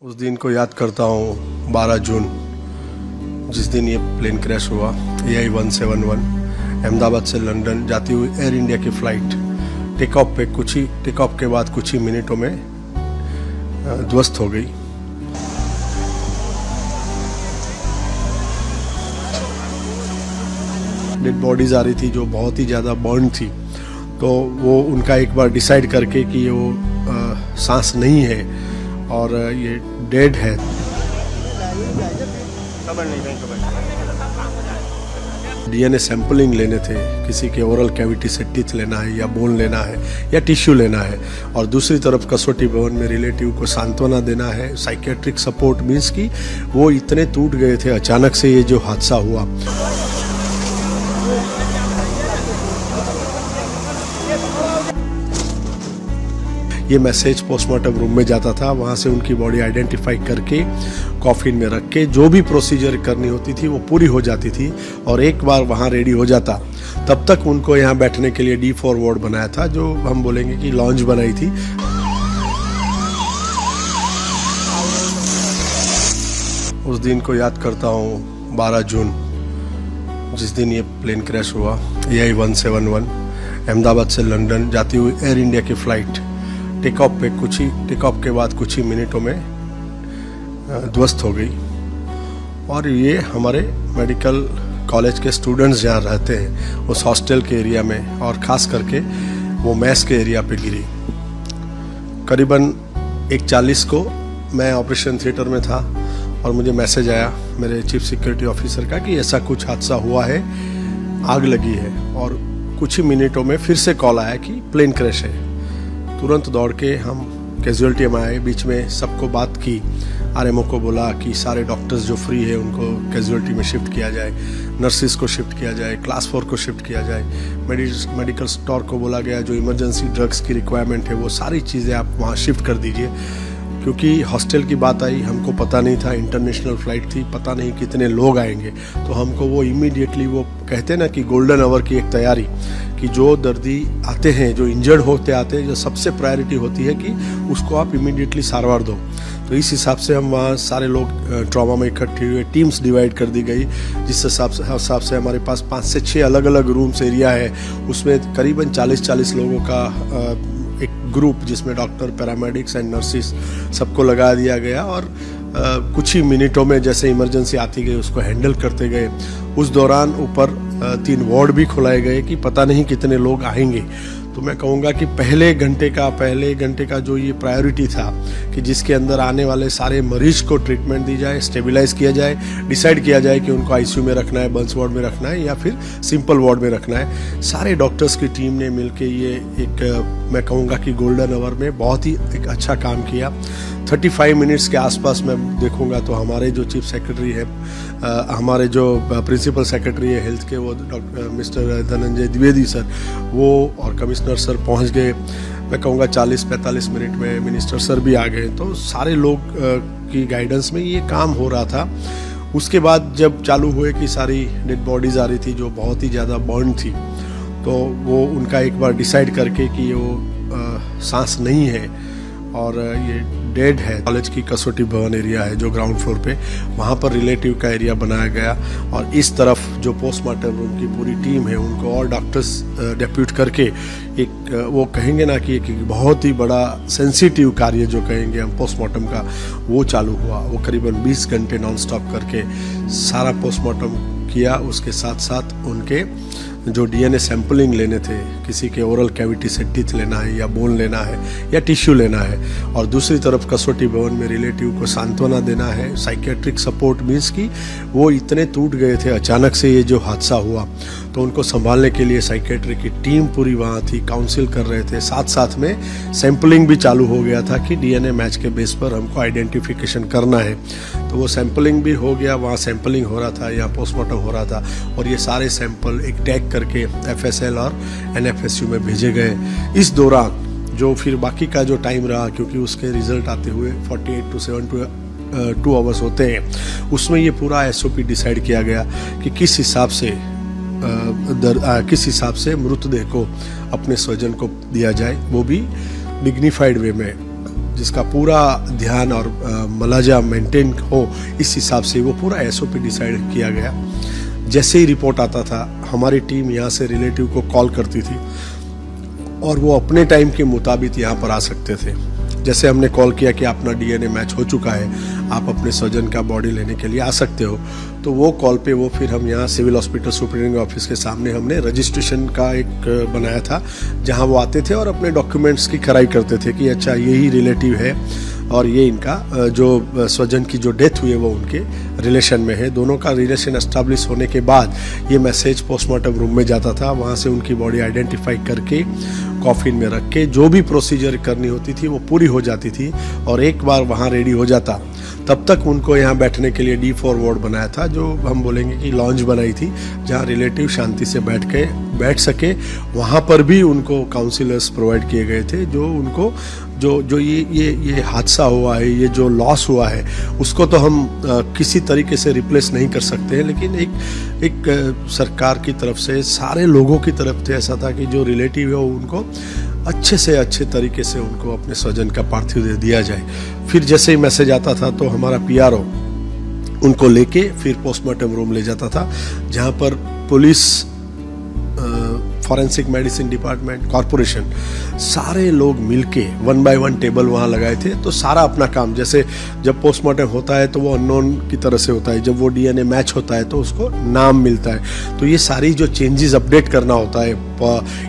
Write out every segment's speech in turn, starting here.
उस दिन को याद करता हूँ 12 जून, जिस दिन ये प्लेन क्रैश हुआ। AI-171 अहमदाबाद से लंदन जाती हुई एयर इंडिया की फ़्लाइट टेक ऑफ के बाद कुछ ही मिनटों में ध्वस्त हो गई। डेड बॉडीज आ रही थी जो बहुत ही ज़्यादा बर्न थी, तो वो उनका एक बार डिसाइड करके कि वो सांस नहीं है और ये डेड है। DNA सैंपलिंग लेने थे, किसी के ओरल कैविटी से टीथ लेना है या बोन लेना है या टिश्यू लेना है, और दूसरी तरफ कसौटी भवन में रिलेटिव को सांत्वना देना है। साइकेट्रिक सपोर्ट मीन्स कि वो इतने टूट गए थे अचानक से ये जो हादसा हुआ। ये मैसेज पोस्टमार्टम रूम में जाता था, वहाँ से उनकी बॉडी आइडेंटिफाई करके कॉफिन में रख के जो भी प्रोसीजर करनी होती थी वो पूरी हो जाती थी। और एक बार वहाँ रेडी हो जाता तब तक उनको यहाँ बैठने के लिए D4 वार्ड बनाया था, जो हम बोलेंगे कि लॉन्ज बनाई थी। उस दिन को याद करता हूँ 12 जून, जिस दिन ये प्लेन क्रैश हुआ। AI-171 अहमदाबाद से लंदन जाती हुई एयर इंडिया की फ़्लाइट टेक ऑफ के बाद कुछ ही मिनटों में ध्वस्त हो गई। और ये हमारे मेडिकल कॉलेज के स्टूडेंट्स जहाँ रहते हैं उस हॉस्टल के एरिया में, और ख़ास करके वो मैस के एरिया पे गिरी। करीबन 1:40 को मैं ऑपरेशन थिएटर में था और मुझे मैसेज आया मेरे चीफ सिक्योरिटी ऑफिसर का कि ऐसा कुछ हादसा हुआ है, आग लगी है। और कुछ ही मिनटों में फिर से कॉल आया कि प्लेन क्रैश है। तुरंत दौड़ के हम कैजुअलिटी में आए, बीच में सबको बात की, RMO को बोला कि सारे डॉक्टर्स जो फ्री है उनको कैजुअलिटी में शिफ्ट किया जाए, नर्सिस को शिफ्ट किया जाए, क्लास 4 को शिफ्ट किया जाए, मेडिकल स्टोर को बोला गया जो इमरजेंसी ड्रग्स की रिक्वायरमेंट है वो सारी चीज़ें आप वहाँ शिफ्ट कर दीजिए। क्योंकि हॉस्टल की बात आई, हमको पता नहीं था, इंटरनेशनल फ़्लाइट थी, पता नहीं कितने लोग आएंगे, तो हमको वो इमीडिएटली वो कहते हैं ना कि गोल्डन आवर की एक तैयारी, कि जो दर्दी आते हैं, जो इंजर्ड होते आते हैं, जो सबसे प्रायोरिटी होती है कि उसको आप इमीडिएटली सारवार दो। तो इस हिसाब से हम वहाँ सारे लोग ट्रॉमा में इकट्ठे हुए, टीम्स डिवाइड कर दी गई, जिस हिसाब से हमारे पास 5 से 6 अलग अलग रूम्स एरिया है। उसमें करीबन 40-40 लोगों का एक ग्रुप, जिसमें डॉक्टर, पैरामेडिक्स एंड नर्सिस सबको लगा दिया गया। और कुछ ही मिनटों में जैसे इमरजेंसी आती गई उसको हैंडल करते गए। उस दौरान ऊपर 3 वार्ड भी खुलाए गए कि पता नहीं कितने लोग आएंगे। तो मैं कहूँगा कि पहले घंटे का जो ये प्रायोरिटी था कि जिसके अंदर आने वाले सारे मरीज को ट्रीटमेंट दी जाए, स्टेबलाइज किया जाए, डिसाइड किया जाए कि उनको ICU में रखना है, बर्न्स वार्ड में रखना है या फिर सिंपल वार्ड में रखना है। सारे डॉक्टर्स की टीम ने मिलकर ये एक, मैं कहूँगा कि गोल्डन आवर में बहुत ही एक अच्छा काम किया। 35 मिनट्स के आसपास मैं देखूंगा तो हमारे जो चीफ सेक्रेटरी है, हमारे जो प्रिंसिपल सेक्रेटरी है हेल्थ के, वो doctor mister Dhananjay Dwivedi sir, वो और कमिश्नर सर पहुंच गए। मैं कहूँगा 40-45 मिनट में मिनिस्टर सर भी आ गए। तो सारे लोग की गाइडेंस में ये काम हो रहा था। उसके बाद जब चालू हुए कि सारी डेड बॉडीज आ रही थी जो बहुत ही ज़्यादा बर्न थी, तो वो उनका एक बार डिसाइड करके कि वो सांस नहीं है और ये डेड है। कॉलेज की कसौटी भवन एरिया है जो ग्राउंड फ्लोर पे, वहाँ पर रिलेटिव का एरिया बनाया गया। और इस तरफ जो पोस्टमार्टम रूम की पूरी टीम है उनको और डॉक्टर्स डेप्यूट करके एक, वो कहेंगे ना कि एक बहुत ही बड़ा सेंसिटिव कार्य जो कहेंगे हम पोस्टमार्टम का, वो चालू हुआ। वो करीबन 20 घंटे नॉन स्टॉप करके सारा पोस्टमार्टम किया। उसके साथ साथ उनके जो DNA सैंपलिंग लेने थे, किसी के ओरल कैविटी से टीथ लेना है या बोन लेना है या टिश्यू लेना है, और दूसरी तरफ कसौटी भवन में रिलेटिव को सांत्वना देना है। साइकेट्रिक सपोर्ट मीन्स कि वो इतने टूट गए थे अचानक से ये जो हादसा हुआ, तो उनको संभालने के लिए साइकेट्रिक की टीम पूरी वहाँ थी, काउंसिल कर रहे थे। साथ में सैंपलिंग भी चालू हो गया था कि DNA मैच के बेस पर हमको आइडेंटिफिकेशन करना है। तो वो सैंपलिंग भी हो गया, वहाँ सैंपलिंग हो रहा था, यहाँ पोस्टमार्टम हो रहा था। और ये सारे सैंपल एक टैग करके FSL और NFSU में भेजे गए। इस दौरान जो फिर बाकी का जो टाइम रहा, क्योंकि उसके रिजल्ट आते हुए 48 to 72 आवर्स होते हैं, उसमें ये पूरा SOP डिसाइड किया गया कि किस हिसाब से मृतदेह को अपने स्वजन को दिया जाए, वो भी डिग्निफाइड वे में। जिसका पूरा ध्यान और मलाजा मेंटेन हो, इस हिसाब से वो पूरा SOP डिसाइड किया गया। जैसे ही रिपोर्ट आता था हमारी टीम यहाँ से रिलेटिव को कॉल करती थी और वो अपने टाइम के मुताबिक यहाँ पर आ सकते थे। जैसे हमने कॉल किया कि अपना DNA मैच हो चुका है, आप अपने स्वजन का बॉडी लेने के लिए आ सकते हो, तो वो कॉल पे वो फिर हम यहाँ सिविल हॉस्पिटल सुपरिटेंडेंट ऑफिस के सामने हमने रजिस्ट्रेशन का एक बनाया था, जहाँ वो आते थे और अपने डॉक्यूमेंट्स की खराई करते थे कि अच्छा यही रिलेटिव है और ये इनका जो स्वजन की जो डेथ हुई है वो उनके रिलेशन में है। दोनों का रिलेशन एस्टैब्लिश होने के बाद ये मैसेज पोस्टमार्टम रूम में जाता था, वहाँ से उनकी बॉडी आइडेंटिफाई करके कॉफिन में रख के जो भी प्रोसीजर करनी होती थी वो पूरी हो जाती थी। और एक बार वहाँ रेडी हो जाता तब तक उनको यहाँ बैठने के लिए D4 वार्ड बनाया था, जो हम बोलेंगे कि लॉन्ज बनाई थी, जहाँ रिलेटिव शांति से बैठ सके। वहाँ पर भी उनको काउंसलर्स प्रोवाइड किए गए थे, जो उनको जो ये हादसा हुआ है, ये जो लॉस हुआ है, उसको तो हम किसी तरीके से रिप्लेस नहीं कर सकते हैं, लेकिन एक सरकार की तरफ से सारे लोगों की तरफ से ऐसा था कि जो रिलेटिव है उनको अच्छे से अच्छे तरीके से उनको अपने स्वजन का पार्थिव दे दिया जाए। फिर जैसे ही मैसेज आता था तो हमारा PRO उनको लेके फिर पोस्टमार्टम रूम ले जाता था, जहाँ पर police, forensic medicine department, corporation, सारे लोग मिलके 1 बाय 1 टेबल वहाँ लगाए थे। तो सारा अपना काम, जैसे जब पोस्टमार्टम होता है तो वो अननोन की तरह से होता है, जब वो DNA मैच होता है तो उसको नाम मिलता है। तो ये सारी जो चेंजेस अपडेट करना होता है,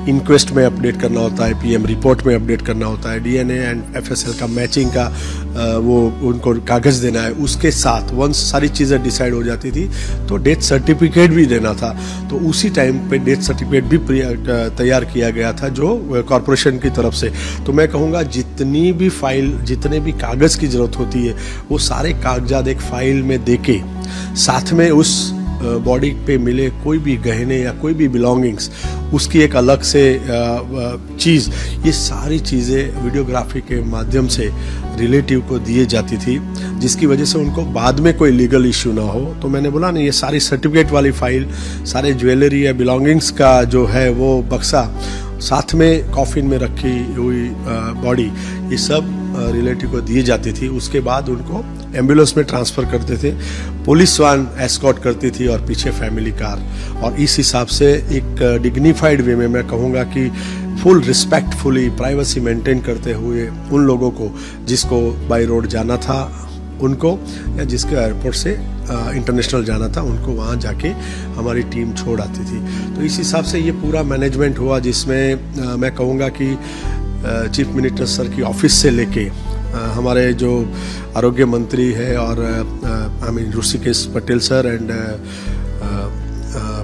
इंक्वेस्ट में अपडेट करना होता है, PM रिपोर्ट में अपडेट करना होता है, DNA एंड FSL का मैचिंग का वो उनको कागज़ देना है, उसके साथ वंस सारी चीज़ें डिसाइड हो जाती थी तो डेथ सर्टिफिकेट भी देना था। तो उसी टाइम पे डेथ सर्टिफिकेट भी तैयार किया गया था जो कॉरपोरेशन की तरफ से। तो मैं कहूँगा जितनी भी फाइल, जितने भी कागज़ की ज़रूरत होती है वो सारे कागजात एक फाइल में देके, साथ में उस बॉडी पे मिले कोई भी गहने या कोई भी बिलोंगिंग्स, उसकी एक अलग से चीज़, ये सारी चीज़ें वीडियोग्राफी के माध्यम से रिलेटिव को दिए जाती थी, जिसकी वजह से उनको बाद में कोई लीगल इश्यू ना हो। तो मैंने बोला ना, ये सारी सर्टिफिकेट वाली फाइल, सारे ज्वेलरी या बिलोंगिंग्स का जो है वो बक्सा, साथ में कॉफिन में रखी हुई बॉडी, ये सब रिलेटिव को दिए जाती थी। उसके बाद उनको एम्बुलेंस में ट्रांसफ़र करते थे, पुलिस वान एस्कॉर्ट करती थी और पीछे फैमिली कार। और इस हिसाब से एक डिग्निफाइड वे में मैं कहूँगा कि फुल रिस्पेक्टफुली प्राइवेसी मेंटेन करते हुए उन लोगों को जिसको बाई रोड जाना था उनको, या जिसके एयरपोर्ट से इंटरनेशनल जाना था उनको, वहाँ जाके हमारी टीम छोड़ आती थी। तो इस हिसाब से ये पूरा मैनेजमेंट हुआ, जिसमें मैं कहूँगा कि चीफ मिनिस्टर सर की ऑफिस से लेके हमारे जो आरोग्य मंत्री है और Rishikesh Patel sir and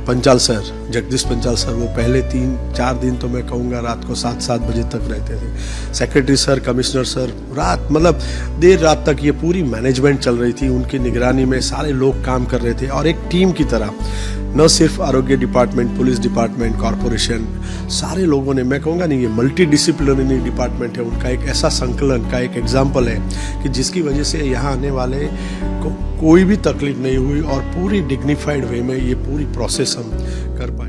Panchal sir, Jagdish Panchal sir, वो पहले 3-4 दिन तो मैं कहूँगा रात को 7-7 बजे तक रहते थे। सेक्रेटरी सर, कमिश्नर सर, रात मतलब देर रात तक ये पूरी मैनेजमेंट चल रही थी, उनकी निगरानी में सारे लोग काम कर रहे थे और एक टीम की तरह, न सिर्फ आरोग्य डिपार्टमेंट, पुलिस डिपार्टमेंट, कॉरपोरेशन, सारे लोगों ने, मैं कहूँगा नहीं, ये मल्टी डिसिप्लिनरी डिपार्टमेंट है, उनका एक ऐसा संकलन का एक एग्जाम्पल है कि जिसकी वजह से यहाँ आने वाले को कोई भी तकलीफ नहीं हुई और पूरी डिग्निफाइड वे में ये पूरी प्रोसेस हम कर पाए।